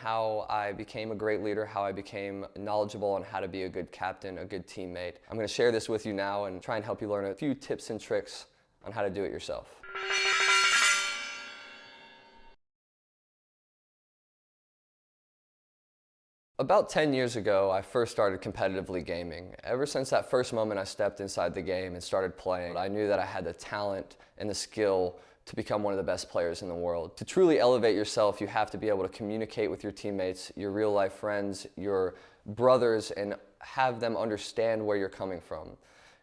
how I became a great leader, how I became knowledgeable on how to be a good captain, a good teammate. I'm going to share this with you now and try and help you learn a few tips and tricks on how to do it yourself. About 10 years ago, I first started competitively gaming. Ever since that first moment I stepped inside the game and started playing, I knew that I had the talent and the skill to become one of the best players in the world. To truly elevate yourself, you have to be able to communicate with your teammates, your real life friends, your brothers, and have them understand where you're coming from.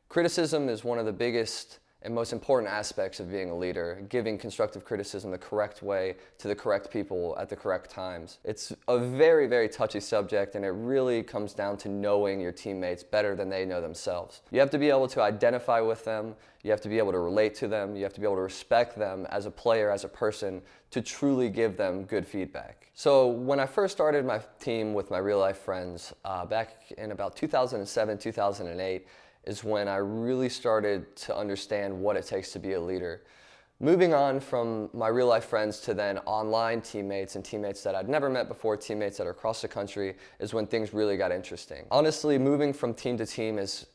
Criticism is one of the biggest and most important aspects of being a leader, giving constructive criticism the correct way to the correct people at the correct times. It's a very, very touchy subject, and it really comes down to knowing your teammates better than they know themselves. You have to be able to identify with them, you have to be able to relate to them, you have to be able to respect them as a player, as a person, to truly give them good feedback. So when I first started my team with my real life friends, back in about 2007, 2008, is when I really started to understand what it takes to be a leader. Moving on from my real life friends to then online teammates and teammates that I'd never met before, teammates that are across the country, is when things really got interesting. Honestly, moving from team to team has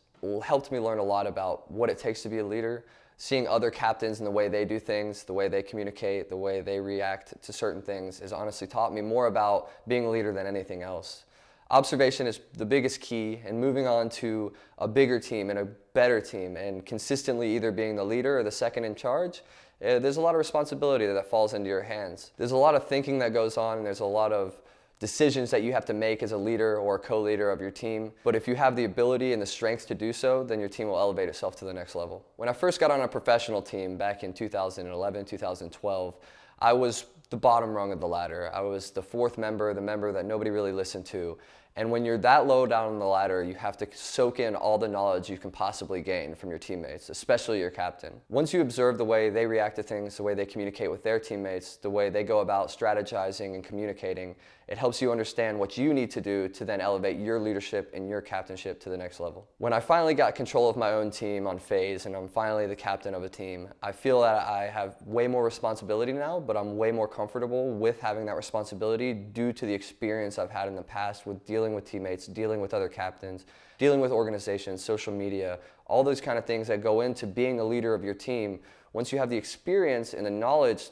helped me learn a lot about what it takes to be a leader. Seeing other captains and the way they do things, the way they communicate, the way they react to certain things has honestly taught me more about being a leader than anything else. Observation is the biggest key, and moving on to a bigger team and a better team and consistently either being the leader or the second in charge, there's a lot of responsibility that falls into your hands. There's a lot of thinking that goes on, and there's a lot of decisions that you have to make as a leader or a co-leader of your team. But if you have the ability and the strength to do so, then your team will elevate itself to the next level. When I first got on a professional team back in 2011, 2012, I was the bottom rung of the ladder. I was the fourth member, the member that nobody really listened to. And when you're that low down on the ladder, you have to soak in all the knowledge you can possibly gain from your teammates, especially your captain. Once you observe the way they react to things, the way they communicate with their teammates, the way they go about strategizing and communicating, it helps you understand what you need to do to then elevate your leadership and your captainship to the next level. When I finally got control of my own team on FaZe and I'm finally the captain of a team, I feel that I have way more responsibility now, but I'm way more comfortable with having that responsibility due to the experience I've had in the past with dealing with teammates, dealing with other captains, dealing with organizations, social media, all those kind of things that go into being a leader of your team. Once you have the experience and the knowledge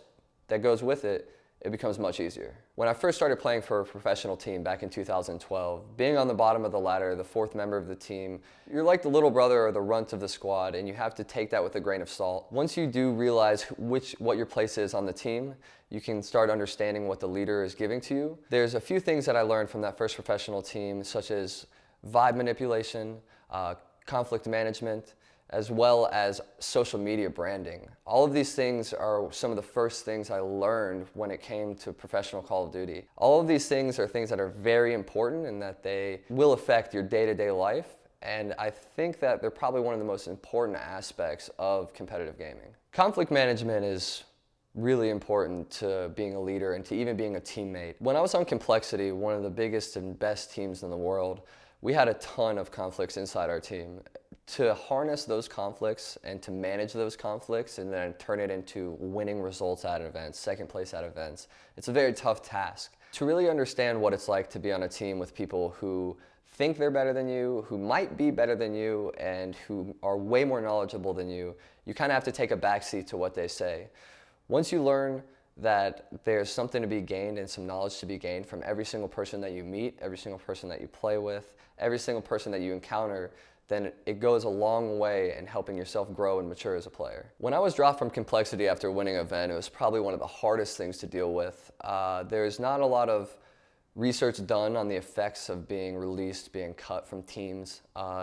that goes with it, it becomes much easier. When I first started playing for a professional team back in 2012, being on the bottom of the ladder, the fourth member of the team, you're like the little brother or the runt of the squad, and you have to take that with a grain of salt. Once you do realize what your place is on the team, you can start understanding what the leader is giving to you. There's a few things that I learned from that first professional team, such as vibe manipulation, conflict management, as well as social media branding. All of these things are some of the first things I learned when it came to professional Call of Duty. All of these things are things that are very important and that they will affect your day-to-day life, and I think that they're probably one of the most important aspects of competitive gaming. Conflict management is really important to being a leader and to even being a teammate. When I was on Complexity, one of the biggest and best teams in the world, we had a ton of conflicts inside our team. To harness those conflicts and to manage those conflicts and then turn it into winning results at events, second place at events, it's a very tough task. To really understand what it's like to be on a team with people who think they're better than you, who might be better than you, and who are way more knowledgeable than you, you kind of have to take a backseat to what they say. Once you learn that there's something to be gained and some knowledge to be gained from every single person that you meet, every single person that you play with, every single person that you encounter, then it goes a long way in helping yourself grow and mature as a player. When I was dropped from Complexity after winning an event, it was probably one of the hardest things to deal with. There's not a lot of research done on the effects of being released, being cut from teams.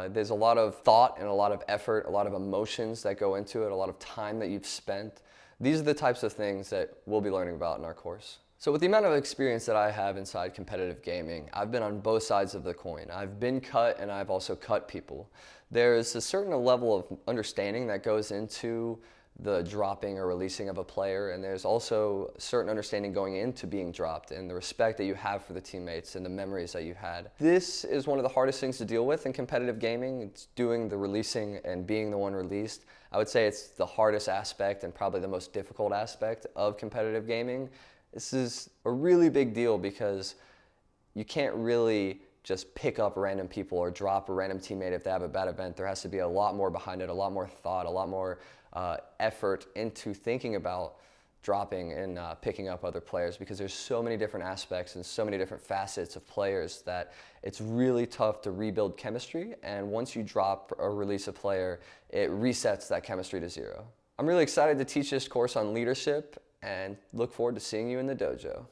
There's a lot of thought and a lot of effort, a lot of emotions that go into it, a lot of time that you've spent. These are the types of things that we'll be learning about in our course. So with the amount of experience that I have inside competitive gaming, I've been on both sides of the coin. I've been cut and I've also cut people. There's a certain level of understanding that goes into the dropping or releasing of a player, and there's also a certain understanding going into being dropped and the respect that you have for the teammates and the memories that you had. This is one of the hardest things to deal with in competitive gaming. It's doing the releasing and being the one released. I would say it's the hardest aspect and probably the most difficult aspect of competitive gaming. This is a really big deal because you can't really just pick up random people or drop a random teammate if they have a bad event. There has to be a lot more behind it, a lot more thought, a lot more effort into thinking about dropping and picking up other players, because there's so many different aspects and so many different facets of players that it's really tough to rebuild chemistry. And once you drop or release a player, it resets that chemistry to zero. I'm really excited to teach this course on leadership and look forward to seeing you in the dojo.